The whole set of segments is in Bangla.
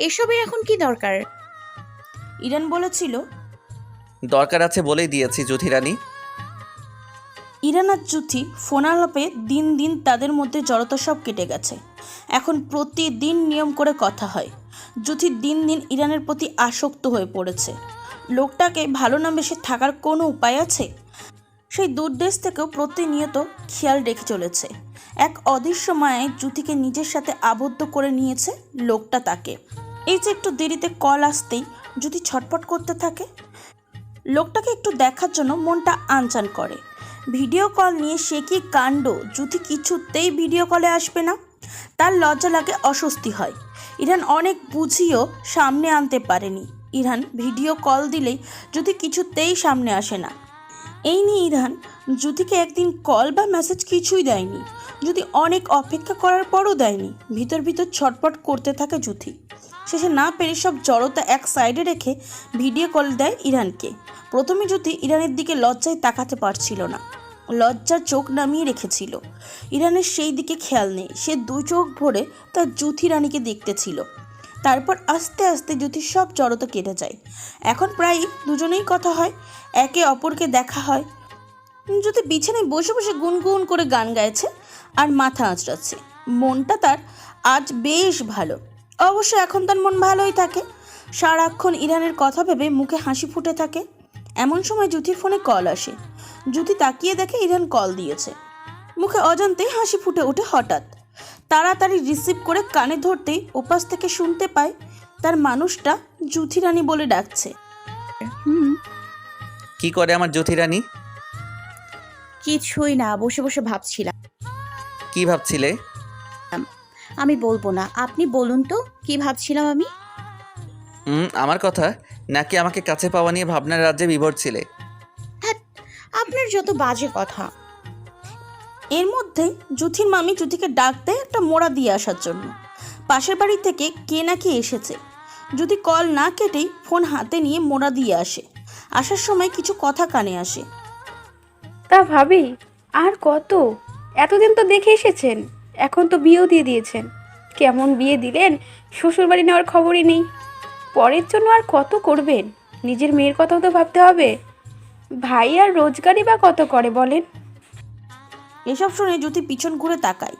এসবের এখন কি দরকার? ইরান বলেছিল। দরকার আছে বলেই দিয়েছি জ্যোতি রানী। ইরান আর জ্যোতি ফোন আলাপে দিন দিন তাদের মধ্যে জড়তা সব কেটে গেছে। এখন প্রতিদিন নিয়ম করে কথা হয়। জ্যোতি দিন দিন ইরানের প্রতি আসক্ত হয়ে পড়েছে। লোকটাকে ভালো না বেশে থাকার কোনো উপায় আছে? সেই দূরদেশ থেকেও প্রতিনিয়ত খেয়াল রেখে চলেছে। এক অদৃশ্য মায়ায় জ্যোতিকে নিজের সাথে আবদ্ধ করে নিয়েছে লোকটা তাকে। এই যে একটু দেরিতে কল আসতেই জ্যোতি ছটফট করতে থাকে। লোকটাকে একটু দেখার জন্য মনটা আনচান করে। ভিডিও কল নিয়ে সে কি কাণ্ড! জ্যোতি কিছুতেই ভিডিও কলে আসবে না। তার লজ্জা লাগে, অস্বস্তি হয়। ইরান অনেক বুঝিয়েও সামনে আনতে পারেনি। ইরান ভিডিও কল দিলেই জ্যোতি কিছুতেই সামনে আসে না। এই নিয়ে ইরান জ্যোতিকে একদিন কল বা মেসেজ কিছুই দেয়নি। জ্যোতি অনেক অপেক্ষা করার পরও দেয়নি। ভিতর ভিতর ছটফট করতে থাকে জ্যোতি। শেষে না পেরে সব জড়তা এক সাইডে রেখে ভিডিও কল দেয় ইরানকে। প্রথমে জ্যোতি ইরানের দিকে লজ্জায় তাকাতে পারছিল না, লজ্জার চোখ নামিয়ে রেখেছিল। ইরানের সেই দিকে খেয়াল নেই। সে দুই চোখ ভরে তার জ্যোতি রানীকে দেখতেছিল। তারপর আস্তে আস্তে জ্যোতির সব জড়তা কেটে যায়। এখন প্রায় দুজনেই কথা হয়, একে অপরকে দেখা হয়। জ্যোতি বিছানায় বসে বসে গুনগুন করে গান গাইছে আর মাথা আঁচড়াচ্ছে। মনটা তার আজ বেশ ভালো। অবশ্য এখন তার মন ভালোই থাকে। সারাক্ষণ ইরানের কথা ভেবে মুখে হাসি ফুটে থাকে। এমন সময় জ্যোতির ফোনে কল আসে। জ্যোতি তাকিয়ে দেখে ইরান কল দিয়েছে। মুখে অজান্তেই হাসি ফুটে ওঠে হঠাৎ। তাড়াতাড়ি রিসিভ করে কানে ধরতেই ওপাশ থেকে শুনতে পায় তার মানুষটা জ্যোতি রানী বলে ডাকছে। কি করে আমার জ্যোতি রানী? কিছুই না, বসে বসে ভাবছিলাম। কি ভাবছিলে? আমি বলবো না, আপনি বলুন তো কি ভাবছিলাম আমি। আমার কথা নাকি আমাকে কাছে পাওয়া নিয়ে ভাবনার রাজ্যে বিভোর ছিলে? হ্যাঁ, আপনার যত বাজে কথা। এর মধ্যেই জ্যোতির মামি জ্যোতিকে ডাক দেয় একটা মোড়া দিয়ে আসার জন্য। পাশের বাড়ি থেকে কে নাকি এসেছে। যদি কল না কেটেই ফোন হাতে নিয়ে মোড়া দিয়ে আসে। আসার সময় কিছু কথা কানে আসে। তা ভাবি, আর কত? এতদিন তো দেখে এসেছেন, এখন তো বিয়েও দিয়ে দিয়েছেন। কেমন বিয়ে দিলেন, শ্বশুরবাড়ি নেওয়ার খবরই নেই। পরের জন্য আর কত করবেন? নিজের মেয়ের কথাও তো ভাবতে হবে। ভাই আর রোজগারই বা কত করে বলেন? এসব শুনে জ্যোতি পিছন ঘুরে তাকায়।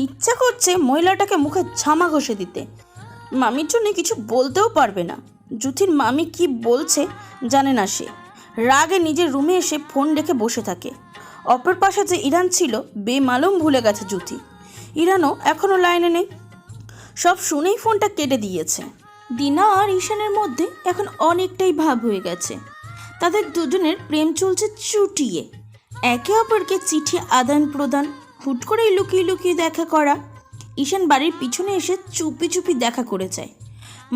ইচ্ছা করছে মহিলাটাকে মুখে ঝামা ঘষে দিতে। মামির জন্য কিছু বলতেও পারবে না। জ্যোতির মামি কি বলছে জানে না সে। রাগে নিজের রুমে এসে ফোন রেখে বসে থাকে। অপর পাশে যে ইরান ছিল বেমালুম ভুলে গেছে জ্যোতি। ইরানও এখনও লাইনে নেই। সব শুনেই ফোনটা কেটে দিয়েছে। দিনা আর ঈশানের মধ্যে এখন অনেকটাই ভাব হয়ে গেছে। তাদের দুজনের প্রেম চলছে চুটিয়ে। একে অপরকে চিঠি আদান প্রদান, হুট করেই লুকিয়ে লুকিয়ে দেখা করা। ঈশান বাড়ির পিছনে এসে চুপি চুপি দেখা করে যায়।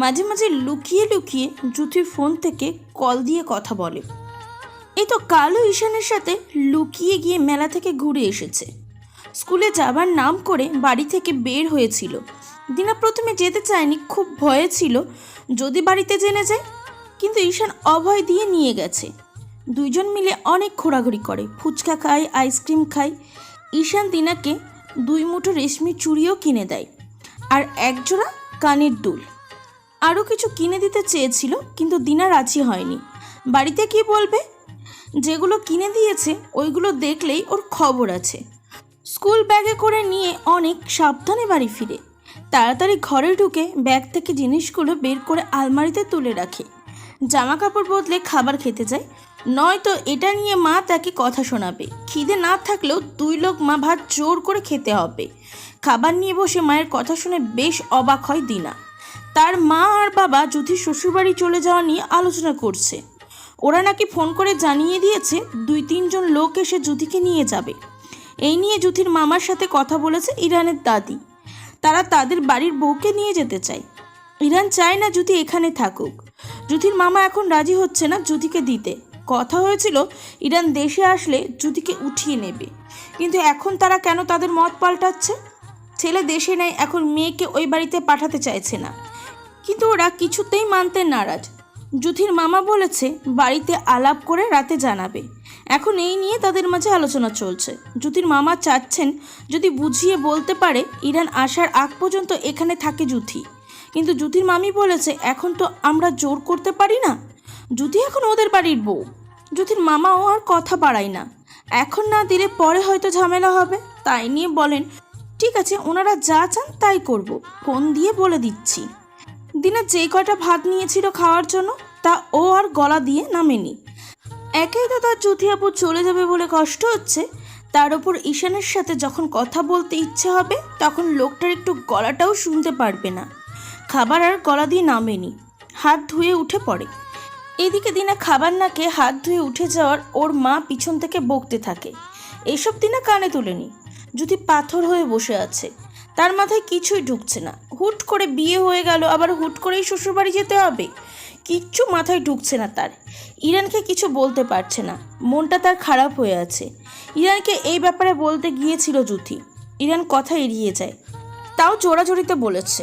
মাঝে মাঝে লুকিয়ে লুকিয়ে জ্যোতির ফোন থেকে কল দিয়ে কথা বলে। এই তো কালও ঈশানের সাথে লুকিয়ে গিয়ে মেলা থেকে ঘুরে এসেছে। স্কুলে যাবার নাম করে বাড়ি থেকে বের হয়েছিল। দিনা প্রথমে যেতে চায়নি, খুব ভয়ে ছিল যদি বাড়িতে জেনে যায়। কিন্তু ঈশান অভয় দিয়ে নিয়ে গেছে। দুইজন মিলে অনেক ঘোরাঘুরি করে, ফুচকা খায়, আইসক্রিম খায়। ঈশান দিনাকে 2 মুঠো রেশমি চুড়িও কিনে দেয় আর একজোড়া কানের দুল। আরও কিছু কিনে দিতে চেয়েছিল, কিন্তু দিনা রাজি হয়নি। বাড়িতে কি বলবে? যেগুলো কিনে দিয়েছে ওইগুলো দেখলেই ওর খবর আছে। স্কুল ব্যাগে করে নিয়ে অনেক সাবধানে বাড়ি ফিরে। তাড়াতাড়ি ঘরে ঢুকে ব্যাগ থেকে জিনিসগুলো বের করে আলমারিতে তুলে রাখে। জামা কাপড় বদলে খাবার খেতে যায়, নয়তো এটা নিয়ে মা তাকে কথা শোনাবে। খিদে না থাকলেও 2 লোকমা ভাত জোর করে খেতে হবে। খাবার নিয়ে বসে মায়ের কথা শুনে বেশ অবাক হয় দিনা। তার মা আর বাবা জ্যোতির শ্বশুরবাড়ি চলে যাওয়া নিয়ে আলোচনা করছে। ওরা নাকি ফোন করে জানিয়ে দিয়েছে 2-3 জন লোক এসে জ্যোতিকে নিয়ে যাবে। এই নিয়ে জ্যোতির মামার সাথে কথা বলেছে ইরানের দাদি। তারা তাদের বাড়ির বউকে নিয়ে যেতে চায়। ইরান চায় না জ্যোতি এখানে থাকুক। জ্যোতির মামা এখন রাজি হচ্ছে না জ্যোতিকে দিতে। কথা হয়েছিল ইরান দেশে আসলে জ্যোতিকে উঠিয়ে নেবে, কিন্তু এখন তারা কেন তাদের মত পাল্টাচ্ছে? ছেলে দেশে নেই, এখন মেয়েকে ওই বাড়িতে পাঠাতে চাইছে না। কিন্তু ওরা কিছুতেই মানতে নারাজ। জ্যোতির মামা বলেছে বাড়িতে আলাপ করে রাতে জানাবে। এখন এই নিয়ে তাদের মাঝে আলোচনা চলছে। জ্যোতির মামা চাচ্ছেন যদি বুঝিয়ে বলতে পারে ইরান আসার আগ পর্যন্ত এখানে থাকে জ্যোতি, কিন্তু জ্যোতির মামি বলেছে এখন তো আমরা জোর করতে পারি না, জ্যোতি এখন ওদের বাড়ির বউ। জ্যোতির মামাও আর কথা বাড়ায় না, এখন না দিলে পরে হয়তো ঝামেলা হবে, তাই নিয়ে বলেন ঠিক আছে ওনারা যা চান তাই করব, ফোন দিয়ে বলে দিচ্ছি। দিনে যেই কয়টা ভাত নিয়েছিল খাওয়ার জন্য তা ও আর গলা দিয়ে নামেনি। একেই তো তার জ্যোতি আপু চলে যাবে বলে কষ্ট হচ্ছে, তার ওপর ঈশানের সাথে যখন কথা বলতে ইচ্ছে হবে তখন লোকটার একটু গলাটাও শুনতে পারবে না। খাবার আর গলা দিয়ে নামেনি, হাত ধুয়ে উঠে পড়ে। এদিকে দিনা খাবার না খেয়ে হাত ধুয়ে উঠে যাওয়ার ওর মা পিছন থেকে বকতে থাকে। এসব দিনা কানে তোলেনি। জ্যোতি পাথর হয়ে বসে আছে, তার মাথায় কিছুই ঢুকছে না। হুট করে বিয়ে হয়ে গেল, আবার হুট করেই শ্বশুরবাড়ি যেতে হবে, কিচ্ছু মাথায় ঢুকছে না তার। ইরানকে কিছু বলতে পারছে না, মনটা তার খারাপ হয়ে আছে। ইরানকে এই ব্যাপারে বলতে গিয়েছিল জ্যোতি, ইরান কথা এড়িয়ে যায়, তাও জোরাজোরিতে বলেছে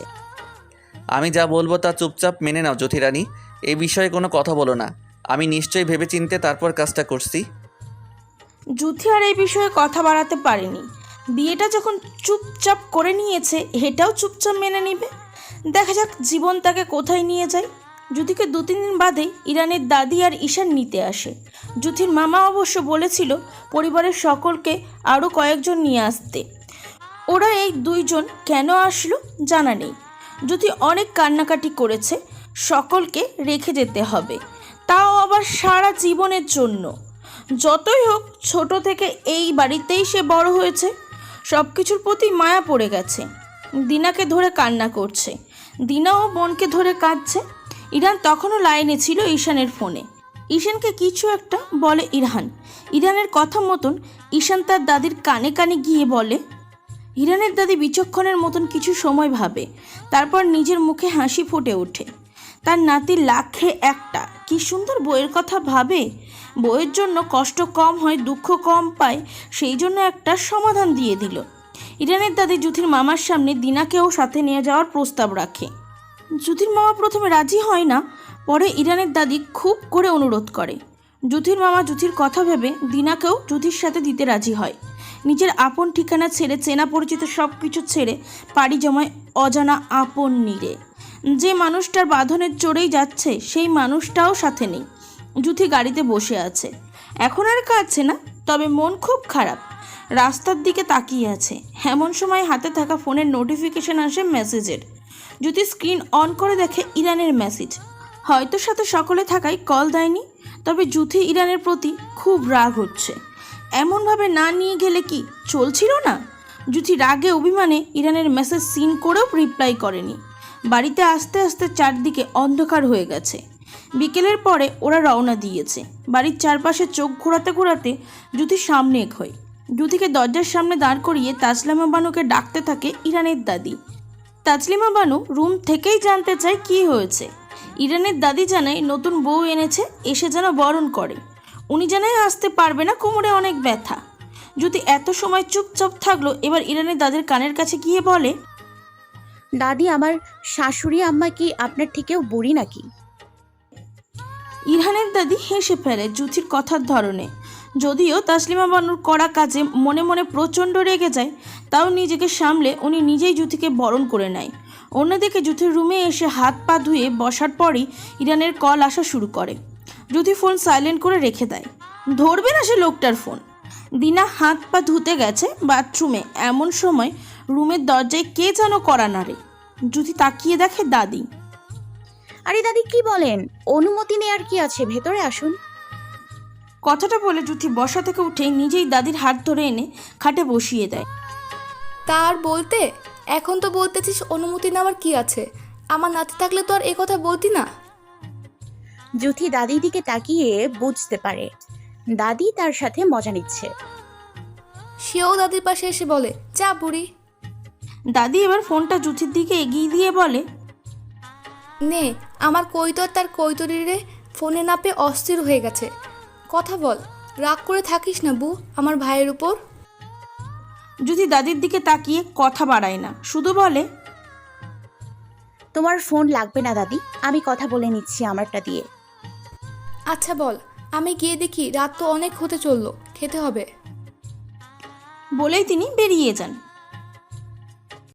আমি যা বলবো তা চুপচাপ মেনে নাও জ্যোতি রানী, এই বিষয়ে কোনো কথা বলো না। আমি নিশ্চয়ই ভেবেচিন্তে তারপর কাজটা করছি। জ্যোতি আর এই বিষয়ে কথা বাড়াতে পারেনি। বিয়েটা যখন চুপচাপ করে নিয়েছে এটাও চুপচাপ মেনে নিবে। দেখা যাক জীবন তাকে কোথায় নিয়ে যায়। জ্যোতিকে 2-3 দিন বাদে ইরানের দাদি আর ঈশান নিতে আসে। জ্যোতির মামা অবশ্য বলেছিল পরিবারের সকলকে আরও কয়েকজন নিয়ে আসতে। ওরা এই 2 জন কেন আসলো জানা নেই। জ্যোতি অনেক কান্নাকাটি করেছে, সকলকে রেখে যেতে হবে, তাও আবার সারা জীবনের জন্য। যতই হোক ছোট থেকে এই বাড়িতেই সে বড় হয়েছে, সব কিছুর প্রতি মায়া পড়ে গেছে। দিনাকে ধরে কান্না করছে, দিনাও বোনকে ধরে কাঁদছে। ইরান তখনও লাইনে ছিল ঈশানের ফোনে। ঈশানকে কিছু একটা বলে ইরহান। ইরানের কথা মতন ঈশান তার দাদির কানে কানে গিয়ে বলে। ইরানের দাদি বিচক্ষণের মতন কিছু সময় ভাবে, তারপর নিজের মুখে হাসি ফুটে ওঠে। তার নাতির লাখে একটা কি সুন্দর বইয়ের কথা ভাবে, বইয়ের জন্য কষ্ট কম হয়, দুঃখ কম পায়, সেই জন্য একটা সমাধান দিয়ে দিল। ইরানের দাদি জ্যোতির মামার সামনে দিনাকেও সাথে নিয়ে যাওয়ার প্রস্তাব রাখে। জ্যোতির মামা প্রথমে রাজি হয় না, পরে ইরানের দাদি খুব করে অনুরোধ করে। জ্যোতির মামা জ্যোতির কথা ভেবে দিনাকেও জ্যোতির সাথে দিতে রাজি হয়। নিজের আপন ঠিকানা ছেড়ে, চেনা পরিচিত সব কিছু ছেড়ে পাড়ি জমায় অজানা আপন নীড়ে। যে মানুষটার বাঁধনের চড়েই যাচ্ছে সেই মানুষটাও সাথে নেই। জ্যোতি গাড়িতে বসে আছে, এখন আর কাঁদছে না, তবে মন খুব খারাপ। রাস্তার দিকে তাকিয়ে আছে, এমন সময় হাতে থাকা ফোনের নোটিফিকেশন আসে মেসেজের। জ্যোতি স্ক্রিন অন করে দেখে ইরানের মেসেজ। হয়তো সাথে সকলে থাকায় কল দেয়নি, তবে জ্যোতি ইরানের প্রতি খুব রাগ হচ্ছে। এমনভাবে না নিয়ে গেলে কি চলছিল না? জ্যোতি রাগে অভিমানে ইরানের মেসেজ সিন করেও রিপ্লাই করেনি। বাড়িতে আস্তে আস্তে চারদিকে অন্ধকার হয়ে গেছে। বিকেলের পরে ওরা রওনা দিয়েছে। বাড়ির চারপাশে চোখ ঘোরাতে ঘোরাতে জ্যোতির সামনে এগোয়। জ্যোতিকে দরজার সামনে দাঁড় করিয়ে তাসলিমা বানুকে ডাকতে থাকে ইরানের দাদি। তাসলিমা বানু রুম থেকেই জানতে চায় কি হয়েছে। ইরানের দাদি জানায় নতুন বউ এনেছে, এসে যেন বরণ করে। উনি জানায় আসতে পারবে না, কোমরে অনেক ব্যথা। জ্যোতি এত সময় চুপচাপ থাকলো, এবার ইরানের দাদির কানের কাছে গিয়ে বলে, দাদি, আমার শাশুড়ি আম্মা কি আপনার থেকেও বুড়ি নাকি? ইরহানের দাদি হেসে ফেলে জ্যোতির কথার ধরনে। যদিও তাসলিমা বানুর করা কাজে মনে মনে প্রচণ্ড রেগে যায়, তাও নিজেকে সামলে উনি নিজেই জ্যোতিকে বরণ করে নেয়। অন্যদিকে জ্যোতির রুমে এসে হাত পা ধুয়ে বসার পরই ইরানের কল আসা শুরু করে। জ্যোতি ফোন সাইলেন্ট করে রেখে দেয়, ধরবে না সে লোকটার ফোন। দিনা হাত পা ধুতে গেছে বাথরুমে, এমন সময় রুমের দরজায় কে যেন কড়া নাড়ে। জ্যোতি তাকিয়ে দেখে দাদি। আরে দাদি, কি বলেন? অনুমতি নেয়ার কি আছে, ভেতরে আসুন। কথাটা বলে জ্যোতি বসা থেকে উঠে নিজেই দাদির হাত ধরে এনে খাটে বসিয়ে দেয়। তার বলতে এখন তো বলতেছিস অনুমতি নেওয়ার কি আছে? আমার নাতি থাকলে তো আর এ কথা বলতি না। জ্যোতি দাদির দিকে তাকিয়ে বুঝতে পারে দাদি তার সাথে মজা নিচ্ছে। সেও দাদির পাশে এসে বলে, যা বুড়ি। দাদি এবার ফোনটা জ্যোতির দিকে এগিয়ে দিয়ে বলে, নে, আমার কৈতর তার কৈতরীরে ফোনে না পেয়ে অস্থির হয়ে গেছে। কথা বল, রাগ করে থাকিস না বু আমার ভাইয়ের উপর। জ্যোতি দাদির দিকে তাকিয়ে কথা বাড়ায় না, শুধু বলে, তোমার ফোন লাগবে না দাদি, আমি কথা বলে নিচ্ছি আমারটা দিয়ে। আচ্ছা বল, আমি গিয়ে দেখি রাত তো অনেক হতে চললো, খেতে হবে। বলেই তিনি বেরিয়ে যান।